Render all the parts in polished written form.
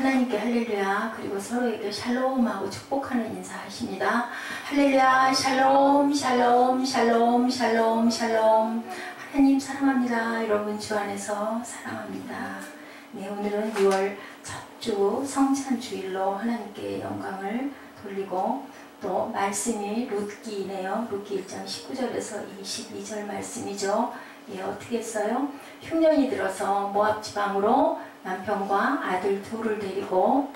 하나님께 할렐루야, 그리고 서로에게 샬롬하고 축복하는 인사하십니다. 할렐루야, 샬롬, 샬롬, 샬롬, 샬롬, 샬롬. 하나님 사랑합니다. 여러분 주 안에서 사랑합니다. 네, 오늘은 6월 첫 주 성찬주일로 하나님께 영광을 돌리고, 또 말씀이 룻기네요. 룻기 1장 19절에서 22절 말씀이죠. 예, 어떻게 했어요? 흉년이 들어서 모압 지방으로 남편과 아들 둘을 데리고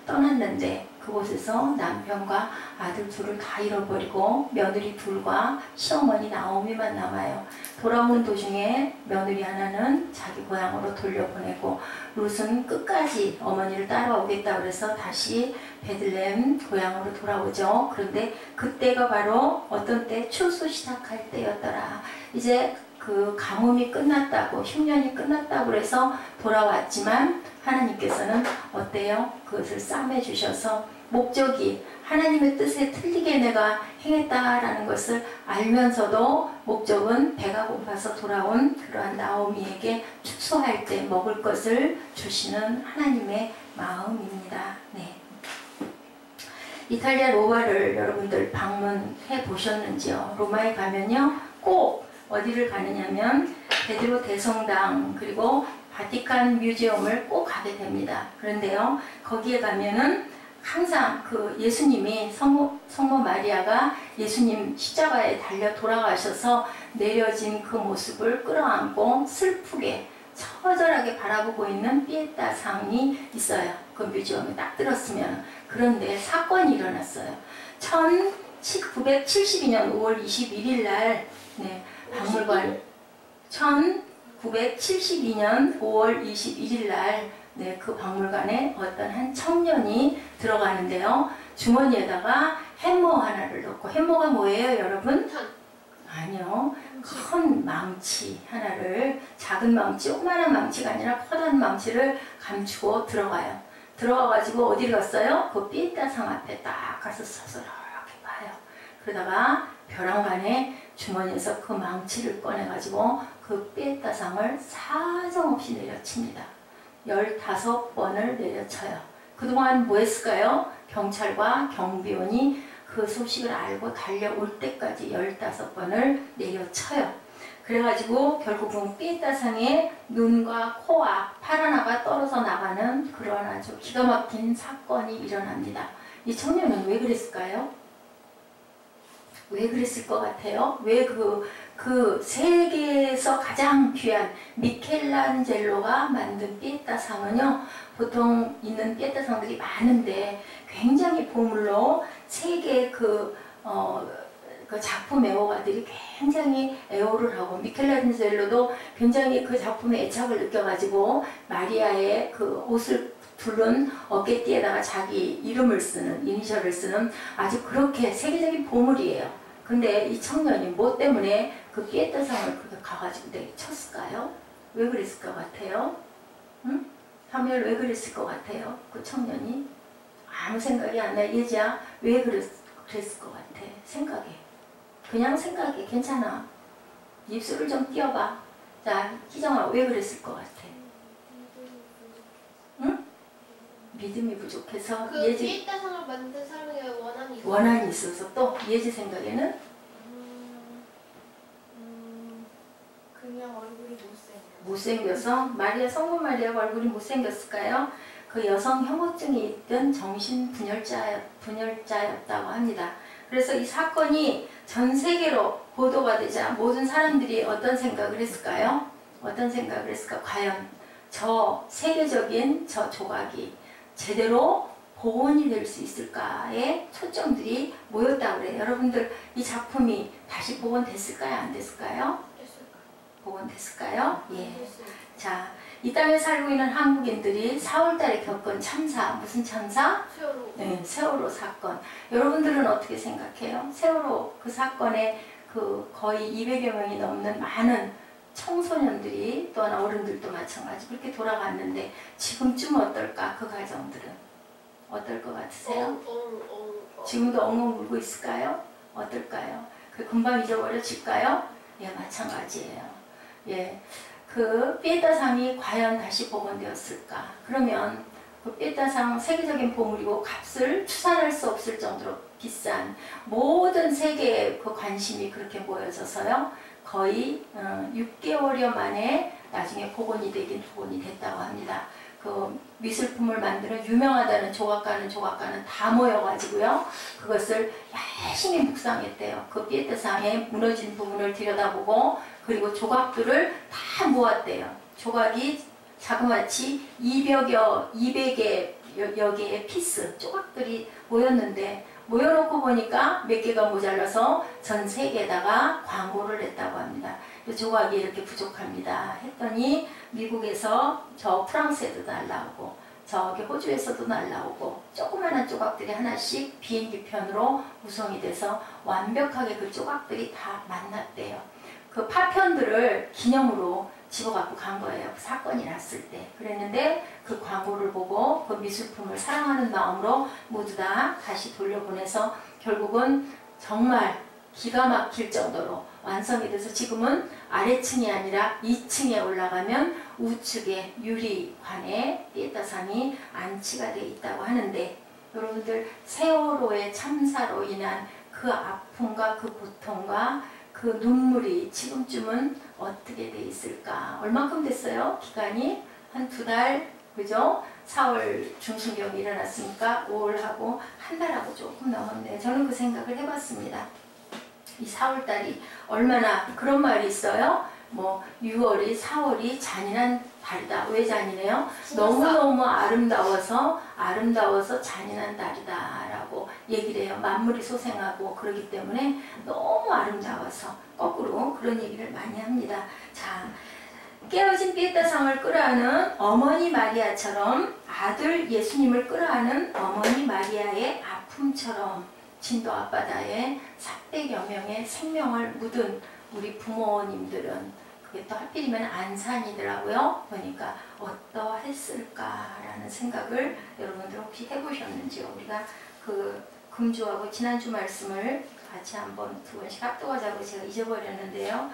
떠났는데, 그곳에서 남편과 아들 둘을 다 잃어버리고 며느리 둘과 시어머니 나오미만 남아요. 돌아오는 도중에 며느리 하나는 자기 고향으로 돌려보내고, 룻은 끝까지 어머니를 따라오겠다고 해서 다시 베들레헴 고향으로 돌아오죠. 그런데 그때가 바로 어떤 때? 추수 시작할 때였더라. 이제 그 가뭄이 끝났다고, 흉년이 끝났다고 해서 돌아왔지만 하나님께서는 어때요? 그것을 싸매 주셔서, 목적이 하나님의 뜻에 틀리게 내가 행했다라는 것을 알면서도 목적은 배가 고파서 돌아온 그러한 나오미에게 축소할 때 먹을 것을 주시는 하나님의 마음입니다. 네. 이탈리아 로마를 여러분들 방문해 보셨는지요? 로마에 가면요, 꼭 어디를 가느냐면 베드로 대성당, 그리고 바티칸 뮤지엄을 꼭 가게 됩니다. 그런데요, 거기에 가면은 항상 그 예수님이 성모 마리아가 예수님 십자가에 달려 돌아가셔서 내려진 그 모습을 끌어안고 슬프게 처절하게 바라보고 있는 피에타 상이 있어요. 그 뮤지엄에 딱 들었으면. 그런데 사건이 일어났어요. 1972년 5월 21일 날 박물관, 1972년 5월 21일 날 그 박물관에 어떤 한 청년이 들어가는데요, 주머니에다가 햄머 하나를 넣고, 햄머가 뭐예요 여러분? 아니요, 큰 망치 하나를, 작은 망치, 조그마한 망치가 아니라 커다란 망치를 감추고 들어가요. 들어가가지고 어디를 갔어요? 그 피에타 상 앞에 딱 가서 서서 이렇게 봐요. 그러다가 벼랑간에 주머니에서 그 망치를 꺼내가지고 그 피에타 상을 사정없이 내려칩니다. 15번을 내려쳐요. 그동안 뭐 했을까요? 경찰과 경비원이 그 소식을 알고 달려올 때까지 15번을 내려쳐요. 그래가지고 결국은 피에타 상의 눈과 코와 팔 하나가 떨어져 나가는 그런 아주 기가 막힌 사건이 일어납니다. 이 청년은 왜 그랬을까요? 왜 그랬을 것 같아요? 왜 그 세계에서 가장 귀한 미켈란젤로가 만든 피에타 상은요, 보통 있는 피에타 상들이 많은데 굉장히 보물로 세계 그 작품 애호가들이 굉장히 애호를 하고, 미켈란젤로도 굉장히 그 작품에 애착을 느껴가지고 마리아의 그 옷을 두른 어깨띠에다가 자기 이름을 쓰는, 이니셜을 쓰는 아주 그렇게 세계적인 보물이에요. 근데 이 청년이 뭐 때문에 그 피에타 상을 그렇게 가가지고 내쳤을까요? 왜 그랬을 것 같아요? 응? 사무엘 왜 그랬을 것 같아요? 그 청년이 아무 생각이 안 나. 예지야, 왜 그랬을 것 같아? 생각해. 그냥 생각해. 괜찮아. 입술을 좀 띄워봐. 자, 희정아, 왜 그랬을 것 같아? 응? 믿음이 부족해서. 그 피에타 상을 만든 사람에게 원한이 있어서. 또 예지 생각에는 그냥 얼굴이 못생겨서. 마리아, 성모 마리아가 얼굴이 못생겼을까요? 그 여성 혐오증이 있던 정신 분열자였다고 합니다. 그래서 이 사건이 전 세계로 보도가 되자 모든 사람들이 어떤 생각을 했을까요? 어떤 생각을 했을까? 과연 저 세계적인 저 조각이 제대로 복원이 될 수 있을까에 초점들이 모였다고 그래요. 여러분들, 이 작품이 다시 복원됐을까요? 안 됐을까요? 복원됐을까요? 예. 자, 이 땅에 살고 있는 한국인들이 4월달에 겪은 참사, 무슨 참사? 세월호. 네, 세월호 사건. 여러분들은 어떻게 생각해요? 세월호 그 사건에 그 거의 200여 명이 넘는 많은 청소년들이, 또한 어른들도 마찬가지 그렇게 돌아갔는데, 지금쯤 어떨까? 그 가정들은 어떨 것 같으세요? 지금도 엉엉 울고 있을까요? 어떨까요? 그 금방 잊어버려질까요? 예, 마찬가지예요. 예, 그 피에타 상이 과연 다시 복원되었을까? 그러면 그 삐에따상 세계적인 보물이고 값을 추산할 수 없을 정도로 비싼 모든 세계의 그 관심이 그렇게 모여져서요. 거의 6개월여 만에 나중에 복원이 되긴 복원이 됐다고 합니다. 그 미술품을 만드는 유명하다는 조각가는 다 모여가지고요. 그것을 열심히 묵상했대요. 그 삐에따상의 무너진 부분을 들여다보고 그리고 조각들을 다 모았대요. 조각이 자그마치 200여 개의 피스, 조각들이 모였는데 모여놓고 보니까 몇 개가 모자라서 전 세계에다가 광고를 냈다고 합니다. 조각이 이렇게 부족합니다. 했더니 미국에서 저 프랑스에도 날라오고 저기 호주에서도 날라오고 조그마한 조각들이 하나씩 비행기편으로 구성이 돼서 완벽하게 그 조각들이 다 만났대요. 그 파편들을 기념으로 집어갖고 간 거예요. 그 사건이 났을 때. 그랬는데 그 광고를 보고 그 미술품을 사랑하는 마음으로 모두 다 다시 돌려보내서 결국은 정말 기가 막힐 정도로 완성이 돼서 지금은 아래층이 아니라 2층에 올라가면 우측에 유리관에 삐에따상이 안치가 되어 있다고 하는데 여러분들 세월호의 참사로 인한 그 아픔과 그 고통과 그 눈물이 지금쯤은 어떻게 돼 있을까? 얼만큼 됐어요? 기간이 한 2달, 그죠? 4월 중순경이 일어났으니까 5월하고 한 달하고 조금 넘었네요. 저는 그 생각을 해봤습니다. 이 4월달이 얼마나 그런 말이 있어요. 뭐 6월이 4월이 잔인한 달이다. 왜 잔인해요? 너무너무 아름다워서 잔인한 달이다 라고 얘기를 해요. 만물이 소생하고 그러기 때문에 너무 아름다워서 거꾸로 그런 얘기를 많이 합니다. 자, 깨어진 삐에따상을 끌어안은 어머니 마리아처럼 아들 예수님을 끌어안은 어머니 마리아의 아픔처럼 진도 앞바다에 400여 명의 생명을 묻은 우리 부모님들은 그게 또 하필이면 안산이더라고요. 보니까 어떠했을까라는 생각을 여러분들 혹시 해보셨는지요? 우리가 그 금주하고 지난주 말씀을 같이 한번 2번씩 합독하자고 제가 잊어버렸는데요.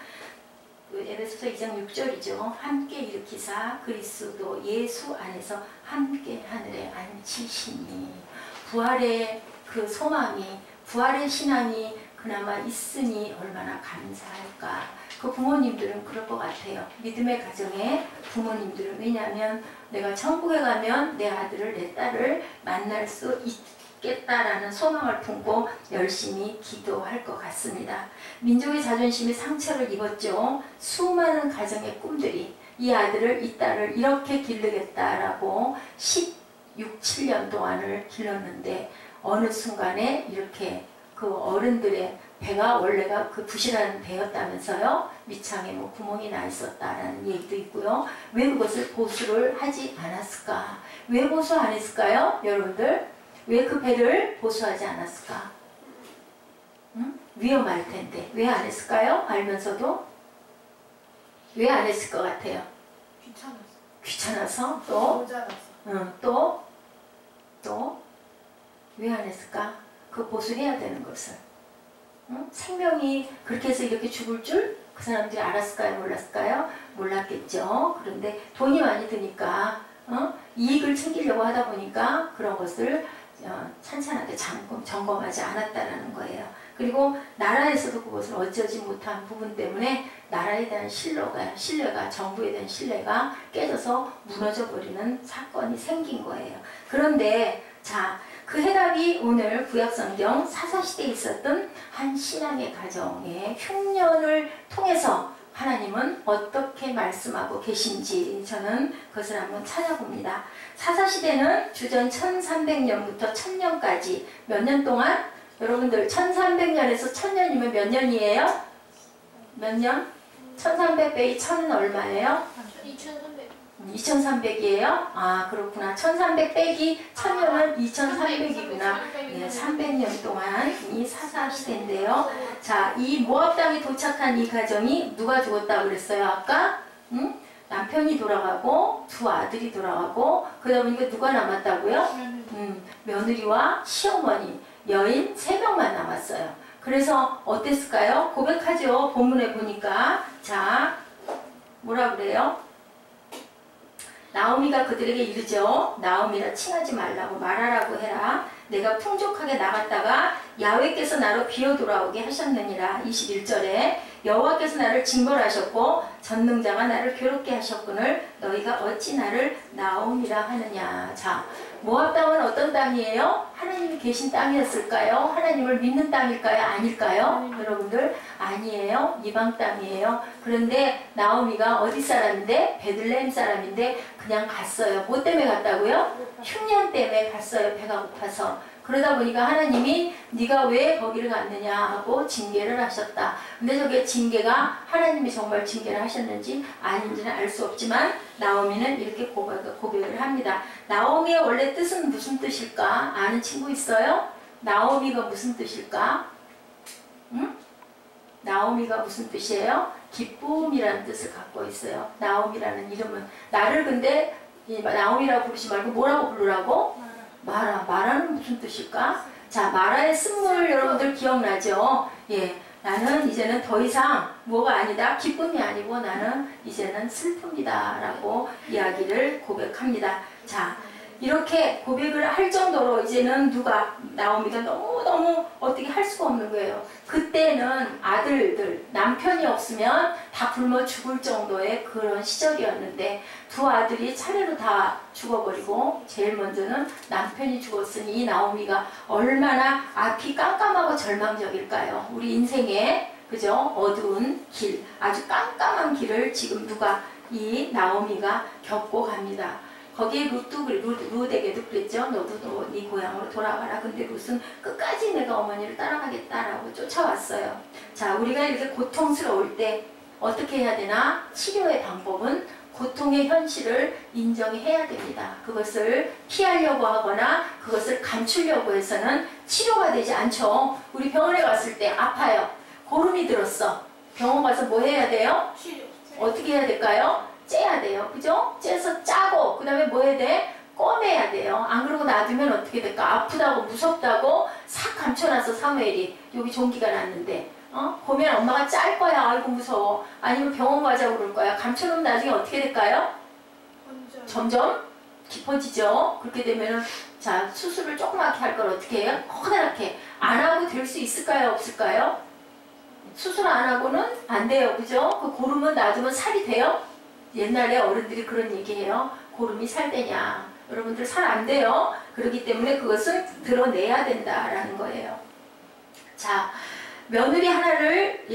그 에베소서 2장 6절이죠. 함께 일으키사 그리스도 예수 안에서 함께 하늘에 앉히시니 부활의 그 소망이 부활의 신앙이 그나마 있으니 얼마나 감사할까. 그 부모님들은 그럴 것 같아요. 믿음의 가정에 부모님들은. 왜냐하면 내가 천국에 가면 내 아들을 내 딸을 만날 수 있겠다라는 소망을 품고 열심히 기도할 것 같습니다. 민족의 자존심이 상처를 입었죠. 수많은 가정의 꿈들이 이 아들을 이 딸을 이렇게 기르겠다라고 16, 7년 동안을 길렀는데 어느 순간에 이렇게 그 어른들의 배가 원래가 그 부실한 배였다면서요. 밑창에 뭐 구멍이 나 있었다라는 얘기도 있고요. 왜 그것을 보수를 하지 않았을까? 왜 보수 안 했을까요? 여러분들 왜 그 배를 보수하지 않았을까? 응? 위험할 텐데 왜 안 했을까요? 알면서도 왜 안 했을 것 같아요? 귀찮아서 또? 응, 또 왜 안 했을까? 그 보수해야 되는 것을. 응? 생명이 그렇게 해서 이렇게 죽을 줄 그 사람들이 알았을까요? 몰랐을까요? 몰랐겠죠. 그런데 돈이 많이 드니까 이익을 챙기려고 하다 보니까 그런 것을 찬찬하게 점검하지 않았다라는 거예요. 그리고 나라에서도 그것을 어쩌지 못한 부분 때문에 나라에 대한 신뢰가 정부에 대한 신뢰가 깨져서 무너져 버리는 사건이 생긴 거예요. 그런데 자, 그 해답이 오늘 구약성경 사사시대에 있었던 한 신앙의 가정의 흉년을 통해서 하나님은 어떻게 말씀하고 계신지 저는 그것을 한번 찾아봅니다. 사사시대는 주전 1300년부터 1000년까지 몇 년 동안? 여러분들 1300년에서 1000년이면 몇 년이에요? 몇 년? 1300 빼기 1000은 얼마예요? 2300이에요? 아 그렇구나. 1300 빼기 1000년은 2300이구나. 네, 300년 동안 이 사사시대인데요. 자, 이 모압 땅에 도착한 이 가정이 누가 죽었다고 그랬어요? 아까? 응? 남편이 돌아가고 두 아들이 돌아가고 그러다 보니까 누가 남았다고요? 며느리와 시어머니, 여인 3명만 남았어요. 그래서 어땠을까요? 고백하죠. 본문에 보니까. 자, 뭐라 그래요? 나오미가 그들에게 이르죠. 나오미라 칭하지 말라고 말하라고 해라. 내가 풍족하게 나갔다가 야훼께서 나로 비어 돌아오게 하셨느니라. 21절에 여호와께서 나를 징벌하셨고 전능자가 나를 괴롭게 하셨거늘 너희가 어찌 나를 나오미라 하느냐. 자, 모압 땅은 어떤 땅이에요? 하나님이 계신 땅이었을까요? 하나님을 믿는 땅일까요? 아닐까요? 여러분들 아니에요. 이방 땅이에요. 그런데 나오미가 어디 사람인데? 베들레헴 사람인데 그냥 갔어요. 뭐 때문에 갔다고요? 흉년 때문에 갔어요. 배가 고파서. 그러다 보니까 하나님이 네가 왜 거기를 갔느냐 하고 징계를 하셨다. 근데 저게 징계가 하나님이 정말 징계를 하셨는지 아닌지는 알 수 없지만 나오미는 이렇게 고백을 합니다. 나오미의 원래 뜻은 무슨 뜻일까? 아는 친구 있어요? 나오미가 무슨 뜻일까? 응? 나오미가 무슨 뜻이에요? 기쁨이라는 뜻을 갖고 있어요. 나오미라는 이름은. 나를 근데 나오미라고 부르지 말고 뭐라고 부르라고? 마라. 마라는 무슨 뜻일까? 자, 마라의 쓴물 여러분들 기억나죠? 예, 나는 이제는 더 이상 뭐가 아니다. 기쁨이 아니고 나는 이제는 슬픔이다 라고 이야기를 고백합니다. 자, 이렇게 고백을 할 정도로 이제는 누가 나오미가 너무너무 어떻게 할 수가 없는 거예요. 그때는 아들들 남편이 없으면 다 굶어 죽을 정도의 그런 시절이었는데 두 아들이 차례로 다 죽어버리고 제일 먼저는 남편이 죽었으니 이 나오미가 얼마나 앞이 깜깜하고 절망적일까요? 우리 인생에 그죠? 어두운 길, 아주 깜깜한 길을 지금 누가 이 나오미가 겪고 갑니다. 거기에 룻에게도 그랬죠. 너도 네 고향으로 돌아가라. 근데 룻은 끝까지 내가 어머니를 따라가겠다라고 쫓아왔어요. 자, 우리가 이렇게 고통스러울 때 어떻게 해야 되나? 치료의 방법은 고통의 현실을 인정해야 됩니다. 그것을 피하려고 하거나 그것을 감추려고 해서는 치료가 되지 않죠. 우리 병원에 갔을 때 아파요. 고름이 들었어. 병원 가서 뭐 해야 돼요? 치료. 어떻게 해야 될까요? 째야 돼요. 그죠? 째서 짜고 그 다음에 뭐 해야 돼? 꺼내야 돼요. 안 그러고 놔두면 어떻게 될까? 아프다고 무섭다고 싹 감춰놔서 사무엘이 여기 종기가 났는데 보면 엄마가 짤 거야. 아이고 무서워. 아니면 병원 가자고 그럴 거야. 감춰놓으면 나중에 어떻게 될까요? 점점 깊어지죠. 그렇게 되면은 자, 수술을 조그맣게 할 걸 어떻게 해요? 커다랗게 안 하고 될 수 있을까요? 없을까요? 수술 안 하고는 안 돼요. 그죠? 그 고름은 놔두면 살이 돼요? 옛날에 어른들이 그런 얘기해요. 고름이 살되냐. 여러분들 살 안 돼요. 그렇기 때문에 그것을 드러내야 된다라는 거예요. 자, 며느리 하나를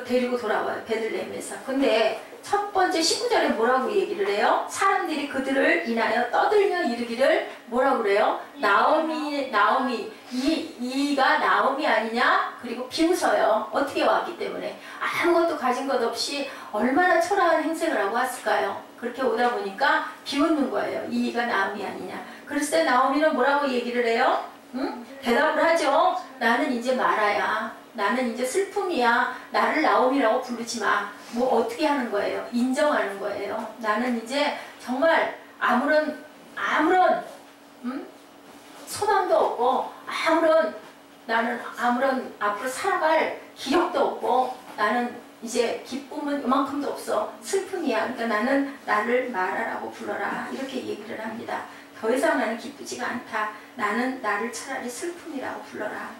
데리고 돌아와요. 베들레헴에서. 근데 첫 번째 19절에 뭐라고 얘기를 해요? 사람들이 그들을 인하여 떠들며 이르기를 뭐라고 그래요? 나오미 이가 나오미 아니냐? 그리고 비웃어요. 어떻게 왔기 때문에 아무것도 가진 것 없이 얼마나 초라한 행색을 하고 왔을까요? 그렇게 오다 보니까 비웃는 거예요. 이가 나오미 아니냐? 그랬을 때 나오미는 뭐라고 얘기를 해요? 응? 대답을 하죠. 나는 이제 마라야. 나는 이제 슬픔이야. 나를 나오미라고 부르지 마. 뭐 어떻게 하는 거예요? 인정하는 거예요. 나는 이제 정말 아무런 소망도 없고 나는 아무런 앞으로 살아갈 기력도 없고 나는 이제 기쁨은 이만큼도 없어. 슬픔이야. 그러니까 나는 나를 마라라고 불러라. 이렇게 얘기를 합니다. 더 이상 나는 기쁘지가 않다. 나는 나를 차라리 슬픔이라고 불러라.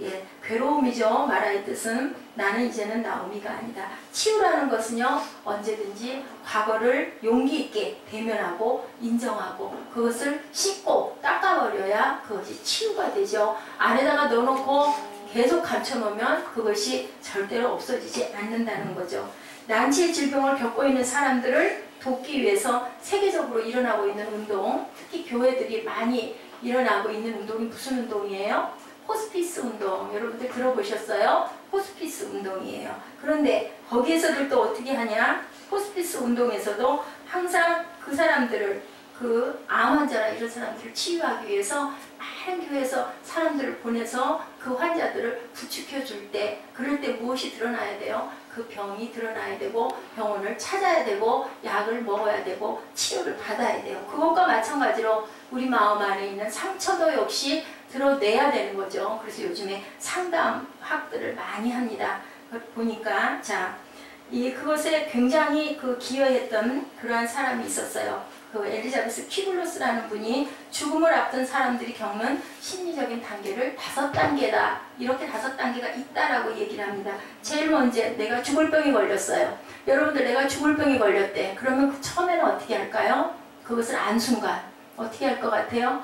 예, 괴로움이죠. 마라의 뜻은 나는 이제는 나오미가 아니다. 치유라는 것은요, 언제든지 과거를 용기 있게 대면하고 인정하고 그것을 씻고 닦아버려야 그것이 치유가 되죠. 안에다가 넣어놓고 계속 감춰놓으면 그것이 절대로 없어지지 않는다는 거죠. 난치의 질병을 겪고 있는 사람들을 돕기 위해서 세계적으로 일어나고 있는 운동, 특히 교회들이 많이 일어나고 있는 운동이 무슨 운동이에요? 호스피스 운동. 여러분들 들어보셨어요? 호스피스 운동이에요. 그런데 거기에서도 또 어떻게 하냐? 호스피스 운동에서도 항상 그 사람들을 그 암 환자나 이런 사람들을 치유하기 위해서 많은 교회에서 사람들을 보내서 그 환자들을 부축해 줄 때 그럴 때 무엇이 드러나야 돼요? 그 병이 드러나야 되고 병원을 찾아야 되고 약을 먹어야 되고 치료를 받아야 돼요. 그것과 마찬가지로 우리 마음 안에 있는 상처도 역시 드러내야 되는 거죠. 그래서 요즘에 상담학들을 많이 합니다. 보니까 자, 그것에 굉장히 기여했던 그러한 사람이 있었어요. 그 엘리자베스 퀴블로스라는 분이 죽음을 앞둔 사람들이 겪는 심리적인 단계를 5단계다. 이렇게 5단계가 있다라고 얘기를 합니다. 제일 먼저 내가 죽을 병이 걸렸어요. 여러분들 내가 죽을 병이 걸렸대. 그러면 그 처음에는 어떻게 할까요? 그것을 안 순간 어떻게 할 것 같아요?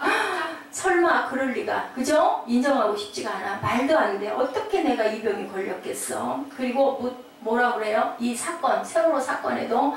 설마 그럴 리가. 그죠? 인정하고 싶지가 않아. 말도 안 돼. 어떻게 내가 이 병이 걸렸겠어. 그리고 뭐라 그래요? 이 사건, 세월호 사건에도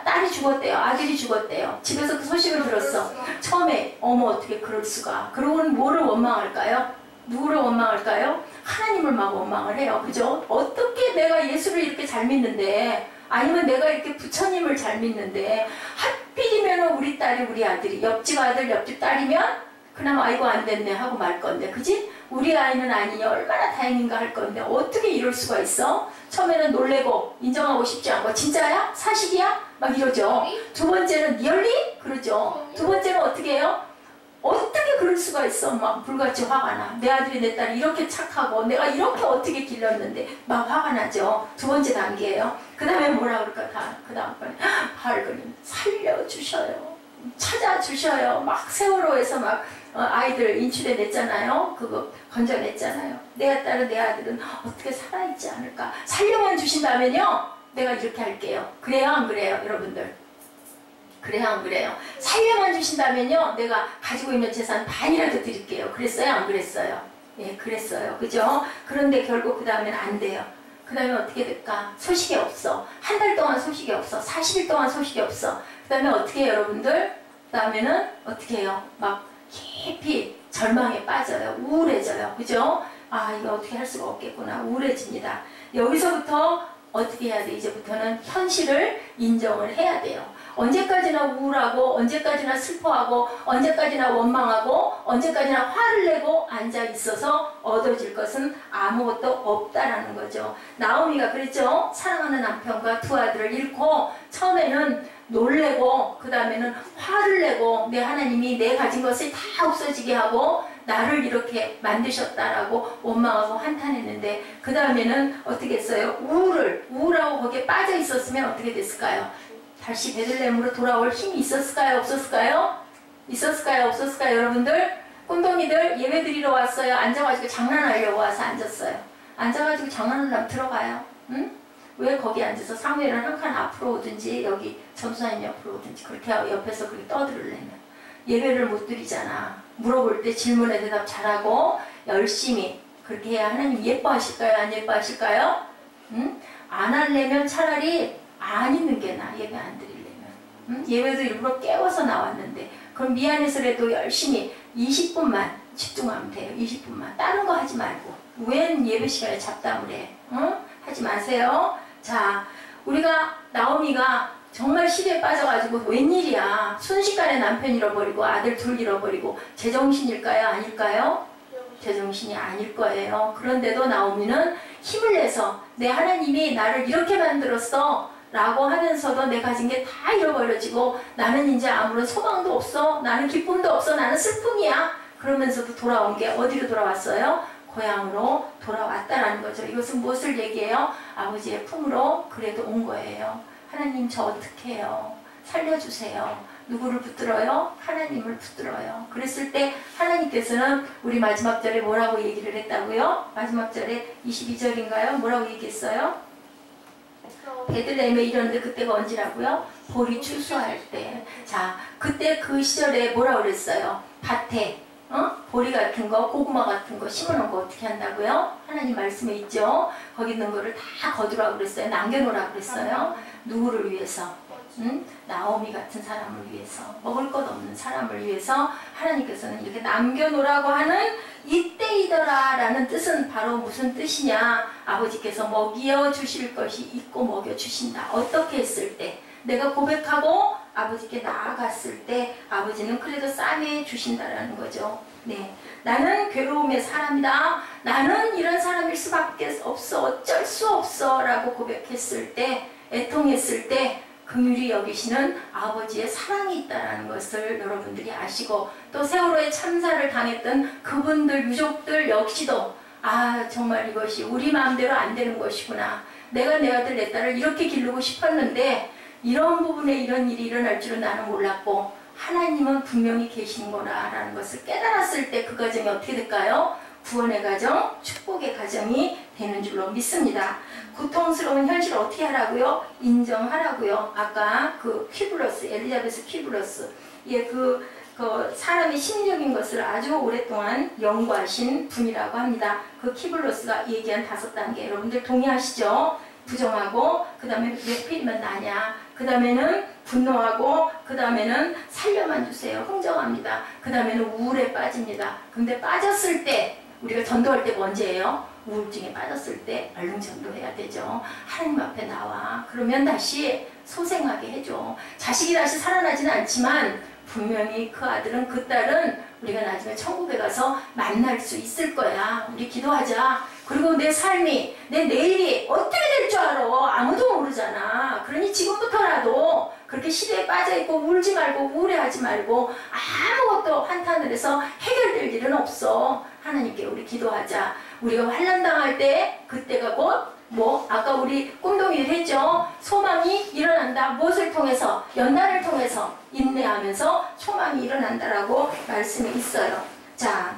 딸이 죽었대요. 아들이 죽었대요. 집에서 그 소식을 들었어. 처음에 어머 어떻게 그럴 수가. 그러고는 뭐를 원망할까요? 누구를 원망할까요? 하나님을 막 원망을 해요. 그죠? 어떻게 내가 예수를 이렇게 잘 믿는데, 아니면 내가 이렇게 부처님을 잘 믿는데 하필이면 우리 딸이 우리 아들이 옆집 아들 옆집 딸이면 그나마 아이고 안 됐네 하고 말 건데, 그지? 우리 아이는 아니니 얼마나 다행인가 할 건데 어떻게 이럴 수가 있어? 처음에는 놀래고 인정하고 싶지 않고 진짜야? 사실이야? 막 이러죠. 두 번째는 리얼리? 그러죠. 두 번째는 어떻게 해요? 어떻게 그럴 수가 있어? 막 불같이 화가 나. 내 아들이 내 딸이 이렇게 착하고 내가 이렇게 어떻게 길렀는데 막 화가 나죠. 두 번째 단계예요. 그 다음에 뭐라 그럴까? 그 다음 번에 할머니 살려주셔요. 찾아주셔요. 막 세월호에서 막 아이들 인출해 냈잖아요. 그거 건져냈잖아요. 내 딸은 내 아들은 어떻게 살아있지 않을까. 살려만 주신다면요 내가 이렇게 할게요. 그래요 안 그래요 여러분들? 그래요 안 그래요? 살려만 주신다면요 내가 가지고 있는 재산 반이라도 드릴게요. 그랬어요 안 그랬어요? 예 그랬어요. 그죠? 그런데 결국 그 다음엔 안 돼요. 그 다음에 어떻게 될까? 소식이 없어. 한 달 동안 소식이 없어. 40일 동안 소식이 없어. 그 다음에 어떻게 해요 여러분들? 그 다음에는 어떻게 해요? 막 깊이 절망에 빠져요. 우울해져요. 그죠? 아 이거 어떻게 할 수가 없겠구나. 우울해집니다. 여기서부터 어떻게 해야 돼? 이제부터는 현실을 인정을 해야 돼요. 언제까지나 우울하고 언제까지나 슬퍼하고 언제까지나 원망하고 언제까지나 화를 내고 앉아 있어서 얻어질 것은 아무것도 없다라는 거죠. 나오미가 그랬죠. 사랑하는 남편과 두 아들을 잃고 처음에는 놀래고 그 다음에는 화를 내고 내 하나님이 내 가진 것을 다 없어지게 하고 나를 이렇게 만드셨다라고 원망하고 한탄했는데 그 다음에는 어떻게 했어요? 우울하고 거기에 빠져 있었으면 어떻게 됐을까요? 다시 베들레헴으로 돌아올 힘이 있었을까요? 없었을까요? 있었을까요? 없었을까요? 여러분들? 꾼동이들 예배 드리러 왔어요. 앉아가지고 장난하려고 와서 앉았어요. 앉아가지고 장난하려면 들어가요. 응? 왜 거기 앉아서 사무엘은 한 칸 앞으로 오든지 여기 전도사님 옆으로 오든지 그렇게 옆에서 그렇게 떠들으려면 예배를 못 드리잖아. 물어볼 때 질문에 대답 잘하고 열심히 그렇게 해야 하나님 예뻐하실까요? 안 예뻐하실까요? 응? 안 하려면 차라리 안 있는 게 나아. 예배 안 드리려면. 응? 예배도 일부러 깨워서 나왔는데 그럼 미안해서라도 열심히 20분만 집중하면 돼요. 20분만. 다른 거 하지 말고. 웬 예배 시간에 잡담을 해. 응? 하지 마세요. 자, 우리가 나오미가 정말 시대에 빠져가지고 웬일이야. 순식간에 남편 잃어버리고 아들 둘 잃어버리고 제정신일까요? 아닐까요? 제정신이 아닐 거예요. 그런데도 나오미는 힘을 내서 내 하나님이 나를 이렇게 만들었어 라고 하면서도 내 가진 게 다 잃어버려지고 나는 이제 아무런 소망도 없어. 나는 기쁨도 없어. 나는 슬픔이야. 그러면서도 돌아온 게 어디로 돌아왔어요? 고향으로 돌아왔다라는 거죠. 이것은 무엇을 얘기해요? 아버지의 품으로 그래도 온 거예요. 하나님 저 어떻게 해요? 살려주세요. 누구를 붙들어요? 하나님을 붙들어요. 그랬을 때 하나님께서는 우리 마지막 절에 뭐라고 얘기를 했다고요? 마지막 절에 22절인가요? 뭐라고 얘기했어요? 베들레헴에 이르는데 그때가 언제라고요? 보리 추수할 때. 자, 그때 그 시절에 뭐라고 그랬어요? 밭에 보리 같은 거, 고구마 같은 거 심어놓은 거 어떻게 한다고요? 하나님 말씀에 있죠? 거기 있는 거를 다 거두라고 그랬어요. 남겨놓으라고 그랬어요. 누구를 위해서? 나오미 같은 사람을 위해서, 먹을 것 없는 사람을 위해서 하나님께서는 이렇게 남겨놓으라고 하는 이때이더라 라는 뜻은 바로 무슨 뜻이냐? 아버지께서 먹여 주실 것이 있고 먹여 주신다. 어떻게 했을 때? 내가 고백하고 아버지께 나아갔을 때 아버지는 그래도 싸매 주신다라는 거죠. 네, 나는 괴로움의 사람이다. 나는 이런 사람일 수밖에 없어. 어쩔 수 없어 라고 고백했을 때, 애통했을 때 긍휼히 여기시는 아버지의 사랑이 있다는 것을 여러분들이 아시고, 또 세월호에 참사를 당했던 그분들 유족들 역시도 아 정말 이것이 우리 마음대로 안 되는 것이구나. 내가 내 아들 내 딸을 이렇게 기르고 싶었는데 이런 부분에 이런 일이 일어날 줄은 나는 몰랐고 하나님은 분명히 계신구나라는 것을 깨달았을 때 그 가정이 어떻게 될까요? 구원의 가정, 축복의 가정이 되는 줄로 믿습니다. 고통스러운 현실을 어떻게 하라고요? 인정하라고요. 아까 그 퀴브러스, 엘리자베스 퀴브러스, 예, 그 사람의 심리적인 것을 아주 오랫동안 연구하신 분이라고 합니다. 그 퀴브러스가 얘기한 5단계, 여러분들 동의하시죠? 부정하고, 그 다음에 몇 필이면 나냐, 그 다음에는 분노하고, 그 다음에는 살려만 주세요. 흥정합니다. 그 다음에는 우울에 빠집니다. 근데 빠졌을 때, 우리가 전도할 때가 언제예요? 우울증에 빠졌을 때 얼른 전도해야 되죠. 하나님 앞에 나와. 그러면 다시 소생하게 해줘. 자식이 다시 살아나지는 않지만 분명히 그 아들은 그 딸은 우리가 나중에 천국에 가서 만날 수 있을 거야. 우리 기도하자. 그리고 내 삶이, 내 내일이 어떻게 될 줄 알아? 아무도 모르잖아. 그러니 지금부터라도 그렇게 시대에 빠져있고 울지 말고 우울해하지 말고 아무것도 한탄을 해서 해결될 일은 없어. 하나님께 우리 기도하자. 우리가 환난 당할 때 그때가 곧 아까 우리 꿈동이를 했죠. 소망이 일어난다. 무엇을 통해서? 연단을 통해서 인내하면서 소망이 일어난다라고 말씀이 있어요. 자,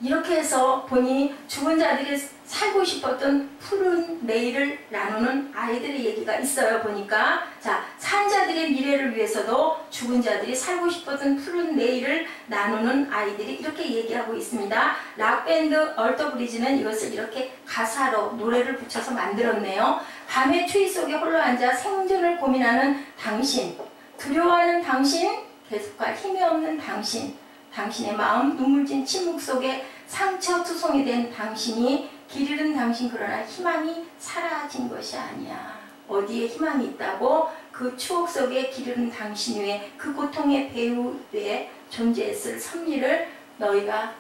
이렇게 해서 보니 죽은 자들이 살고 싶었던 푸른 내일을 나누는 아이들의 얘기가 있어요. 보니까 자, 산 자들의 미래를 위해서도 죽은 자들이 살고 싶었던 푸른 내일을 나누는 아이들이 이렇게 얘기하고 있습니다. 락밴드 얼터브리지는 이것을 이렇게 가사로 노래를 붙여서 만들었네요. 밤의 추위 속에 홀로 앉아 생존을 고민하는 당신, 두려워하는 당신, 계속할 힘이 없는 당신, 당신의 마음 눈물진 침묵 속에 상처투성이 된 당신이 길 잃은 당신, 그러나 희망이 사라진 것이 아니야. 어디에 희망이 있다고? 그 추억 속에 길 잃은 당신 위에 그 고통의 배후 위에 존재했을 섭리를 너희가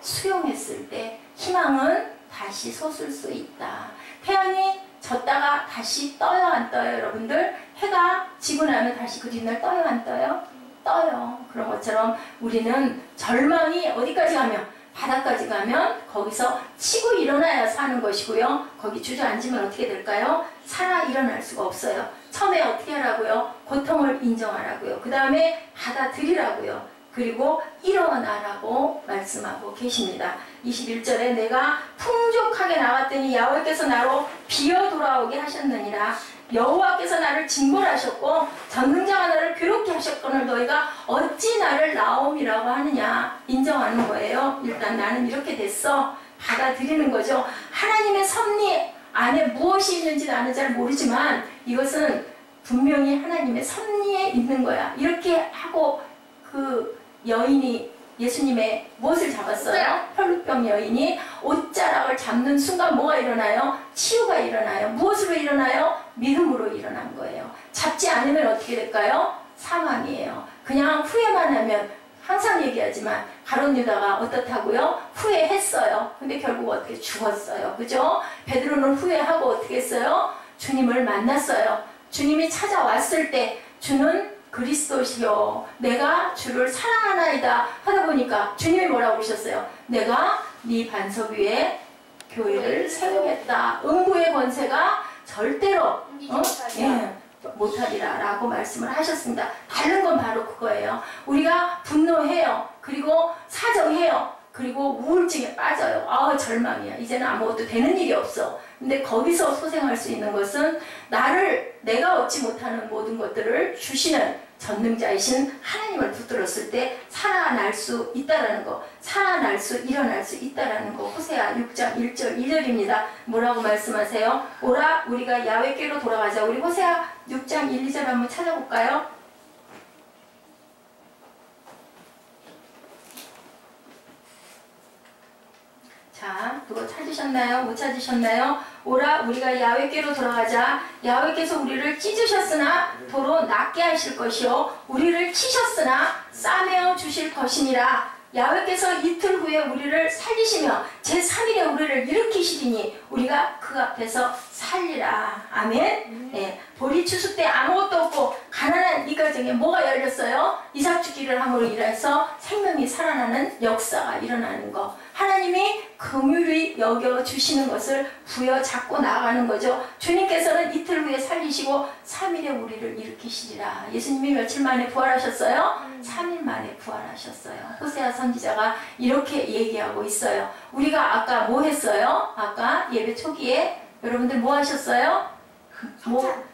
수용했을 때 희망은 다시 솟을 수 있다. 태양이 졌다가 다시 떠요 안 떠요? 여러분들 해가 지고 나면 다시 그 뒷날 떠요 안 떠요? 떠요. 그런 것처럼 우리는 절망이 어디까지 가면 바닥까지 가면 거기서 치고 일어나야 사는 것이고요. 거기 주저앉으면 어떻게 될까요? 살아 일어날 수가 없어요. 처음에 어떻게 하라고요? 고통을 인정하라고요. 그 다음에 받아들이라고요. 그리고 일어나라고 말씀하고 계십니다. 21절에 내가 풍족하게 나왔더니 여호와께서 나로 비어 돌아오게 하셨느니라. 여호와께서 나를 징벌하셨고 전능자가 나를 괴롭게 하셨거늘 너희가 어찌 나를 나옴이라고 하느냐. 인정하는 거예요. 일단 나는 이렇게 됐어. 받아들이는 거죠. 하나님의 섭리 안에 무엇이 있는지 나는 잘 모르지만 이것은 분명히 하나님의 섭리에 있는 거야. 이렇게 하고 그 여인이 예수님의 무엇을 잡았어요? 혈루병 여인이 옷자락을 잡는 순간 뭐가 일어나요? 치유가 일어나요. 무엇으로 일어나요? 믿음으로 일어난 거예요. 잡지 않으면 어떻게 될까요? 사망이에요. 그냥 후회만 하면 항상 얘기하지만 가룟 유다가 어떻다고요? 후회했어요. 근데 결국 어떻게 죽었어요. 그죠? 베드로는 후회하고 어떻게 했어요? 주님을 만났어요. 주님이 찾아왔을 때 주는 그리스도시요 내가 주를 사랑하나이다 하다 보니까 주님이 뭐라고 그러셨어요? 내가 네 반석 위에 교회를 세우겠다. 음부의 권세가 절대로 못하리라 라고 말씀을 하셨습니다. 다른 건 바로 그거예요. 우리가 분노해요. 그리고 사정해요. 그리고 우울증에 빠져요. 절망이야. 이제는 아무것도 되는 일이 없어. 근데 거기서 소생할 수 있는 것은 내가 얻지 못하는 모든 것들을 주시는 전능자이신 하나님을 붙들었을 때 살아날 수 있다라는 거, 살아날 수, 일어날 수 있다라는 거. 호세아 6장 1절 2절입니다. 뭐라고 말씀하세요? 오라 우리가 야훼께로 돌아가자. 우리 호세아 6장 1, 2절 한번 찾아볼까요? 자, 그거 찾으셨나요? 못 찾으셨나요? 오라 우리가 야훼께로 돌아가자. 야훼께서 우리를 찢으셨으나 도로 낫게 하실 것이요 우리를 치셨으나 싸매어 주실 것이니라. 야훼께서 이틀 후에 우리를 살리시며 제3일에 우리를 일으키시리니 우리가 그 앞에서 살리라. 아멘. 네. 보리 추수 때 아무것도 없고 가난한 이 가정에 뭐가 열렸어요? 이삭 주기를 함으로 인해서 생명이 살아나는 역사가 일어나는 거. 하나님 하나님이 긍휼히 여겨주시는 것을 부여잡고 나아가는 거죠. 주님께서는 이틀 후에 살리시고 3일에 우리를 일으키시리라. 예수님이 며칠 만에 부활하셨어요? 3일 만에 부활하셨어요. 호세아 선지자가 이렇게 얘기하고 있어요. 우리가 아까 뭐 했어요? 아까 예배 초기에 여러분들 뭐 하셨어요?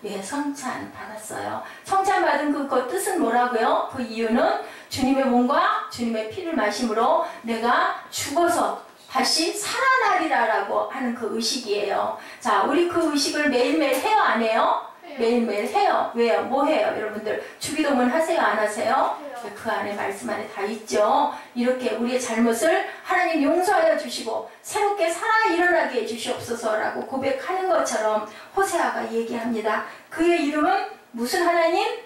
예, 성찬 받았어요. 성찬 받은 그 뜻은 뭐라고요? 그 이유는 주님의 몸과 주님의 피를 마심으로 내가 죽어서 다시 살아나리라라고 하는 그 의식이에요. 자, 우리 그 의식을 매일매일 해요, 안 해요? 매일매일 해요. 왜요? 뭐 해요? 여러분들 주기도문 하세요, 안 하세요? 그 안에 말씀 안에 다 있죠. 이렇게 우리의 잘못을 하나님 용서하여 주시고 새롭게 살아 일어나게 해주시옵소서라고 고백하는 것처럼 호세아가 얘기합니다. 그의 이름은 무슨 하나님?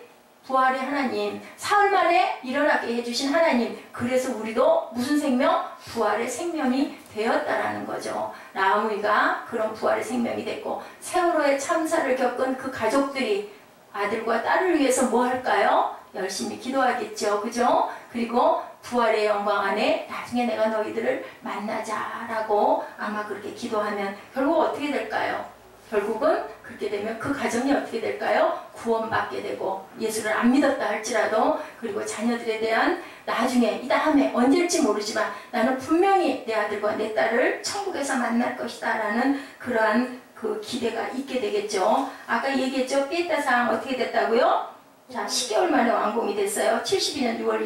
부활의 하나님, 사흘 만에 일어나게 해주신 하나님. 그래서 우리도 무슨 생명? 부활의 생명이 되었다라는 거죠. 라무이가 그런 부활의 생명이 됐고, 세월호의 참사를 겪은 그 가족들이 아들과 딸을 위해서 뭐 할까요? 열심히 기도하겠죠. 그죠? 그리고 부활의 영광 안에 나중에 내가 너희들을 만나자라고 아마 그렇게 기도하면 결국 어떻게 될까요? 결국은 그렇게 되면 그 가정이 어떻게 될까요? 구원받게 되고 예수를 안 믿었다 할지라도 그리고 자녀들에 대한 나중에 이 다음에 언제일지 모르지만 나는 분명히 내 아들과 내 딸을 천국에서 만날 것이다 라는 그러한 그 기대가 있게 되겠죠. 아까 얘기했죠. 피에타상 어떻게 됐다고요? 자, 10개월 만에 완공이 됐어요. 72년 6월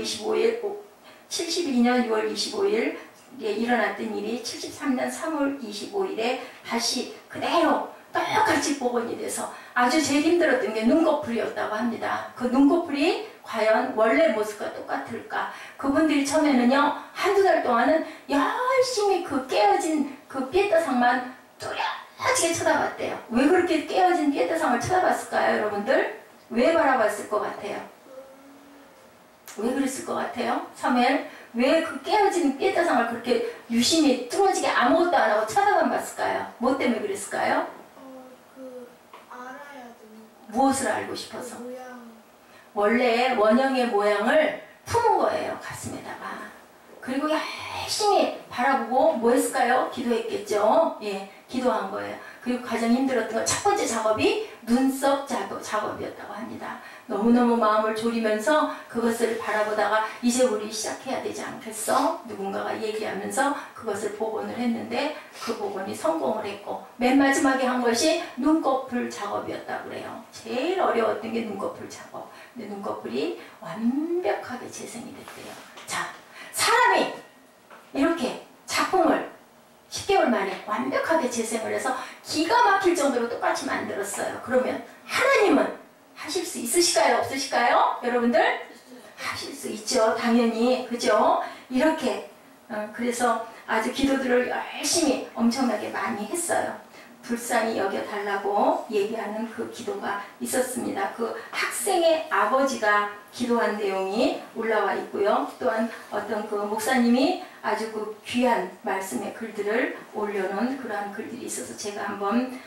25일에 일어났던 일이 73년 3월 25일에 다시 그대로 똑같이 복원이 돼서 아주 제일 힘들었던 게 눈꺼풀이었다고 합니다. 그 눈꺼풀이 과연 원래 모습과 똑같을까? 그분들이 처음에는요, 한두 달 동안은 열심히 그 깨어진 그 피에타상만 뚜렷하게 쳐다봤대요. 왜 그렇게 깨어진 피에타상을 쳐다봤을까요, 여러분들? 왜 바라봤을 것 같아요? 왜 그랬을 것 같아요? 사무엘, 왜 그 깨어진 피에타상을 그렇게 유심히 뚫어지게 아무것도 안 하고 쳐다만 봤을까요? 뭐 때문에 그랬을까요? 알아야 되는 무엇을 알고 싶어서? 모양. 원래 원형의 모양을 품은 거예요, 가슴에다가. 그리고 열심히 바라보고 뭐 했을까요? 기도했겠죠. 예, 기도한 거예요. 그리고 가장 힘들었던 건 첫 번째 작업이 눈썹 작업이었다고 합니다. 너무너무 마음을 졸이면서 그것을 바라보다가 이제 우리 시작해야 되지 않겠어? 누군가가 얘기하면서 그것을 복원을 했는데 그 복원이 성공을 했고 맨 마지막에 한 것이 눈꺼풀 작업이었다고 그래요. 제일 어려웠던 게 눈꺼풀 작업. 근데 눈꺼풀이 완벽하게 재생이 됐대요. 자, 사람이 이렇게 작품을 10개월 만에 완벽하게 재생을 해서 기가 막힐 정도로 똑같이 만들었어요. 그러면 하나님은 하실 수 있으실까요? 없으실까요? 여러분들? 하실 수 있죠. 당연히. 그죠? 이렇게 그래서 아주 기도들을 열심히 엄청나게 많이 했어요. 불쌍히 여겨달라고 얘기하는 그 기도가 있었습니다. 그 학생의 아버지가 기도한 내용이 올라와 있고요. 또한 어떤 그 목사님이 아주 그 귀한 말씀의 글들을 올려놓은 그러한 글들이 있어서 제가 한번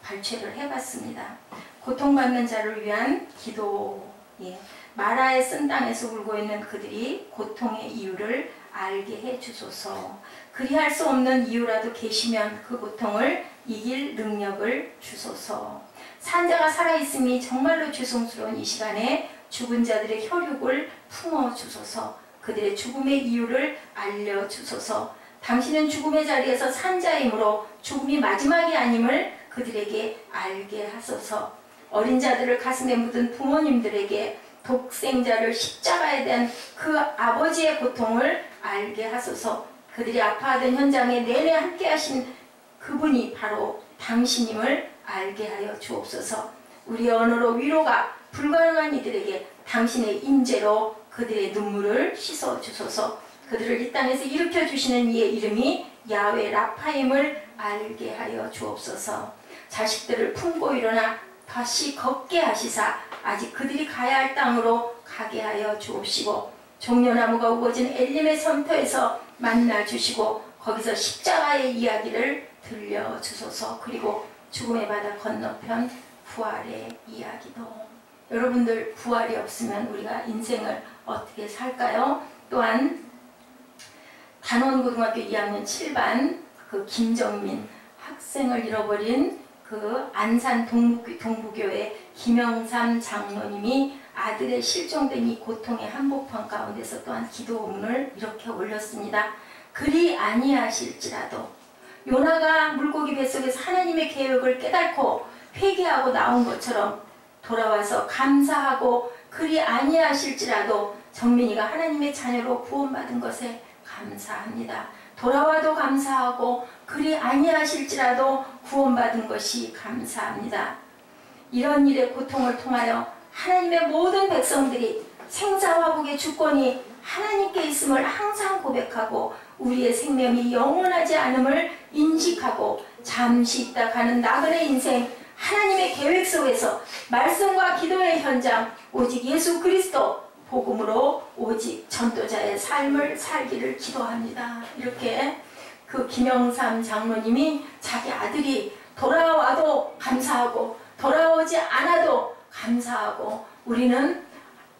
발췌를 해봤습니다. 고통받는 자를 위한 기도. 예. 마라의 쓴 땅에서 울고 있는 그들이 고통의 이유를 알게 해주소서. 그리할 수 없는 이유라도 계시면 그 고통을 이길 능력을 주소서. 산자가 살아있음이 정말로 죄송스러운 이 시간에 죽은 자들의 혈육을 품어주소서. 그들의 죽음의 이유를 알려주소서. 당신은 죽음의 자리에서 산자이므로 죽음이 마지막이 아님을 그들에게 알게 하소서. 어린 자들을 가슴에 묻은 부모님들에게 독생자를 십자가에 대한 그 아버지의 고통을 알게 하소서. 그들이 아파하던 현장에 내내 함께 하신 그분이 바로 당신임을 알게 하여 주옵소서. 우리의 언어로 위로가 불가능한 이들에게 당신의 임재로 그들의 눈물을 씻어 주소서. 그들을 이 땅에서 일으켜 주시는 이의 이름이 야훼 라파임을 알게 하여 주옵소서. 자식들을 품고 일어나 다시 걷게 하시사 아직 그들이 가야 할 땅으로 가게 하여 주옵시고 종려나무가 우거진 엘림의 섬터에서 만나 주시고 거기서 십자가의 이야기를 들려주소서. 그리고 죽음의 바다 건너편 부활의 이야기도. 여러분들, 부활이 없으면 우리가 인생을 어떻게 살까요? 또한 단원고등학교 2학년 7반 그 김정민 학생을 잃어버린 그 안산 동부교회 김영삼 장로님이 아들의 실종된 이 고통의 한복판 가운데서 또한 기도문을 이렇게 올렸습니다. 그리 아니하실지라도 요나가 물고기 뱃속에서 하나님의 계획을 깨닫고 회개하고 나온 것처럼 돌아와서 감사하고 그리 아니하실지라도 정민이가 하나님의 자녀로 구원받은 것에 감사합니다. 돌아와도 감사하고 그리 아니하실지라도 구원받은 것이 감사합니다. 이런 일의 고통을 통하여 하나님의 모든 백성들이 생사화복의 주권이 하나님께 있음을 항상 고백하고 우리의 생명이 영원하지 않음을 인식하고 잠시 있다 가는 나그네 인생 하나님의 계획 속에서 말씀과 기도의 현장 오직 예수 그리스도 복음으로 오직 전도자의 삶을 살기를 기도합니다. 이렇게 그 김영삼 장로님이 자기 아들이 돌아와도 감사하고 돌아오지 않아도 감사하고 우리는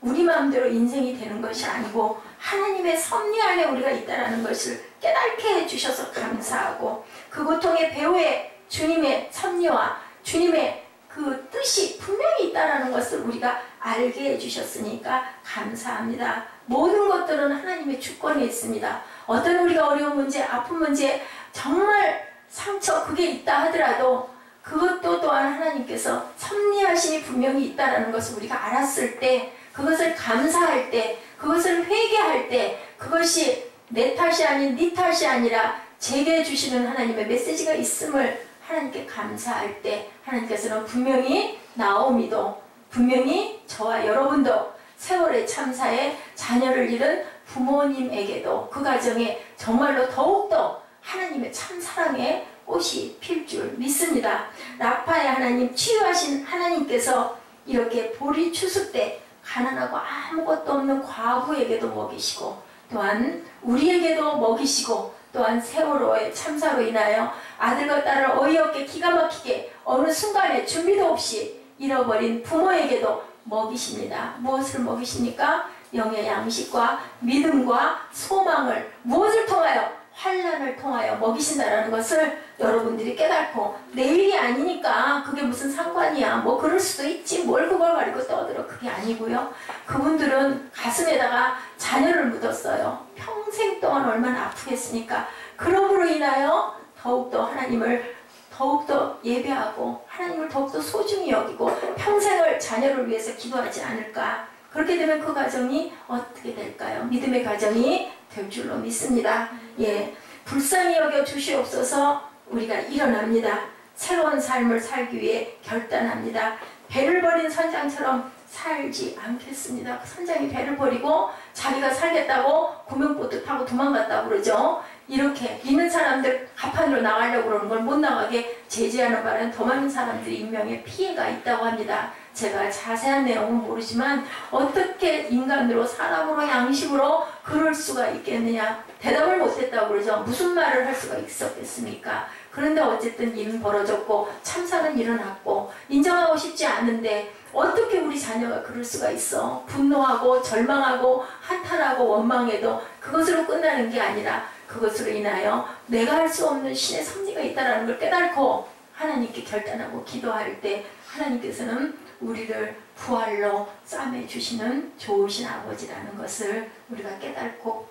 우리 마음대로 인생이 되는 것이 아니고 하나님의 섭리 안에 우리가 있다는 것을 깨닫게 해주셔서 감사하고 그 고통의 배후에 주님의 섭리와 주님의 그 뜻이 분명히 있다는 것을 우리가 알게 해주셨으니까 감사합니다. 모든 것들은 하나님의 주권에 있습니다. 어떤 우리가 어려운 문제, 아픈 문제, 정말 상처 그게 있다 하더라도 그것도 또한 하나님께서 섭리하심이 분명히 있다는 것을 우리가 알았을 때 그것을 감사할 때 그것을 회개할 때 그것이 내 탓이 아닌 네 탓이 아니라 제게 주시는 하나님의 메시지가 있음을 하나님께 감사할 때 하나님께서는 분명히 나오미도 분명히 저와 여러분도 세월의 참사에 자녀를 잃은 부모님에게도 그 가정에 정말로 더욱더 하나님의 참사랑의 꽃이 필 줄 믿습니다. 라파의 하나님 치유하신 하나님께서 이렇게 볼이 추수 때 가난하고 아무것도 없는 과부에게도 먹이시고 또한 우리에게도 먹이시고 또한 세월호의 참사로 인하여 아들과 딸을 어이없게 기가 막히게 어느 순간에 준비도 없이 잃어버린 부모에게도 먹이십니다. 무엇을 먹이십니까? 영의 양식과 믿음과 소망을 무엇을 통하여? 환난을 통하여 먹이신다라는 것을 여러분들이 깨닫고 내일이 아니니까 그게 무슨 상관이야 뭐 그럴 수도 있지 뭘 그걸 가지고 떠들어 그게 아니고요. 그분들은 가슴에다가 자녀를 묻었어요. 평생 동안 얼마나 아프겠습니까? 그러므로 인하여 더욱더 하나님을 더욱더 예배하고 하나님을 더욱더 소중히 여기고 평생을 자녀를 위해서 기도하지 않을까. 그렇게 되면 그 가정이 어떻게 될까요? 믿음의 가정이 될 줄로 믿습니다. 예, 불쌍히 여겨 주시옵소서. 우리가 일어납니다. 새로운 삶을 살기 위해 결단합니다. 배를 버린 선장처럼 살지 않겠습니다. 선장이 배를 버리고 자기가 살겠다고 구명보트 타고 도망갔다고 그러죠. 이렇게 있는 사람들 가판으로 나가려고 그러는 걸 못 나가게 제지하는 바람에 더 많은 사람들이 인명에 피해가 있다고 합니다. 제가 자세한 내용은 모르지만 어떻게 인간으로 사람으로 양심으로 그럴 수가 있겠느냐 대답을 못했다고 그러죠. 무슨 말을 할 수가 있었겠습니까? 그런데 어쨌든 일은 벌어졌고 참사는 일어났고 인정하고 싶지 않은데 어떻게 우리 자녀가 그럴 수가 있어? 분노하고 절망하고 한탄하고 원망해도 그것으로 끝나는 게 아니라 그것으로 인하여 내가 할 수 없는 신의 섭리가 있다는 걸 깨닫고 하나님께 결단하고 기도할 때 하나님께서는 우리를 부활로 싸매주시는 좋으신 아버지라는 것을 우리가 깨닫고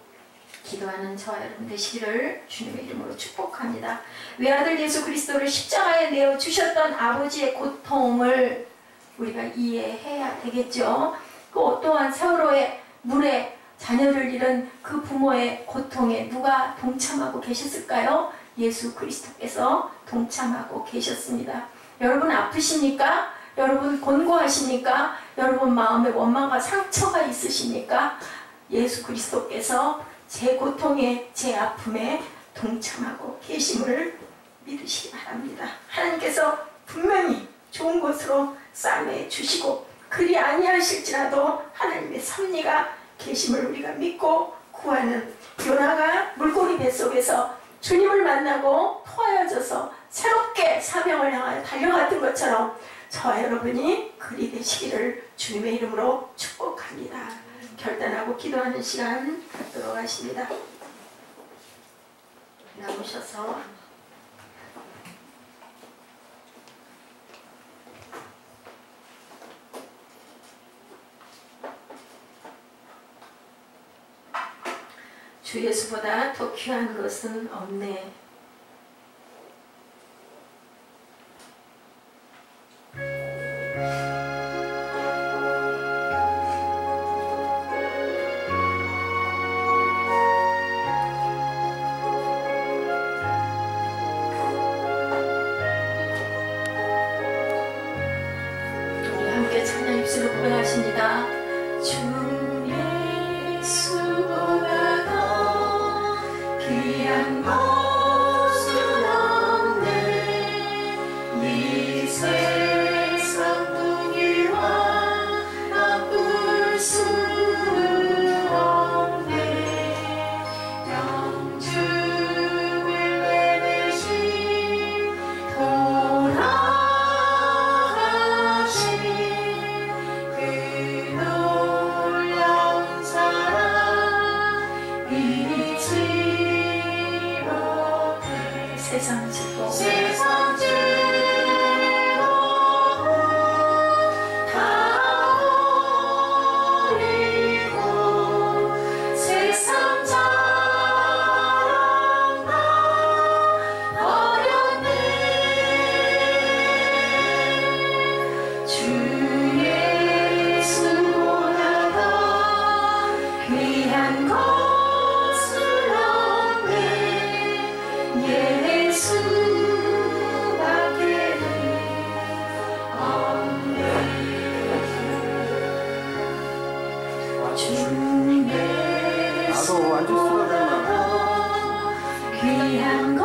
기도하는 저와 여러분 되시기를 주님의 이름으로 축복합니다. 외아들 예수 그리스도를 십자가에 내어주셨던 아버지의 고통을 우리가 이해해야 되겠죠. 또 또한 세월호의 물에 자녀를 잃은 그 부모의 고통에 누가 동참하고 계셨을까요? 예수 그리스도께서 동참하고 계셨습니다. 여러분 아프십니까? 여러분 곤고하십니까? 여러분 마음에 원망과 상처가 있으십니까? 예수 그리스도께서 제 고통에 제 아픔에 동참하고 계심을 믿으시기 바랍니다. 하나님께서 분명히 좋은 곳으로 싸매 주시고 그리 아니하실지라도 하나님의 섭리가 계심을 우리가 믿고 구하는 요나가 물고기 뱃속에서 주님을 만나고 토하여져서 새롭게 사명을 향하여 달려갔던 것처럼 저와 여러분이 그리 되시기를 주님의 이름으로 축복합니다. 결단하고 기도하는 시간 갖도록 하십니다. 나오셔서 주 예수보다 더 귀한 것은 없네. 우리 함께 찬양 입술로 고백하십니다. 주 예수보다 더 귀한 것은 없네. 이 세상 무기와 바꿀 수는 없네. 영주를 내리신 돌아가신 그 놀라운 사랑 잊지 못해. 세상 즐거움 다 버리고 세상 자랑 다 버렸네. 주 예수보다 더 귀한 것은 없네. 예수밖에는 없네. 주 나도 앉을 수가 없나? 예수보다 귀한 것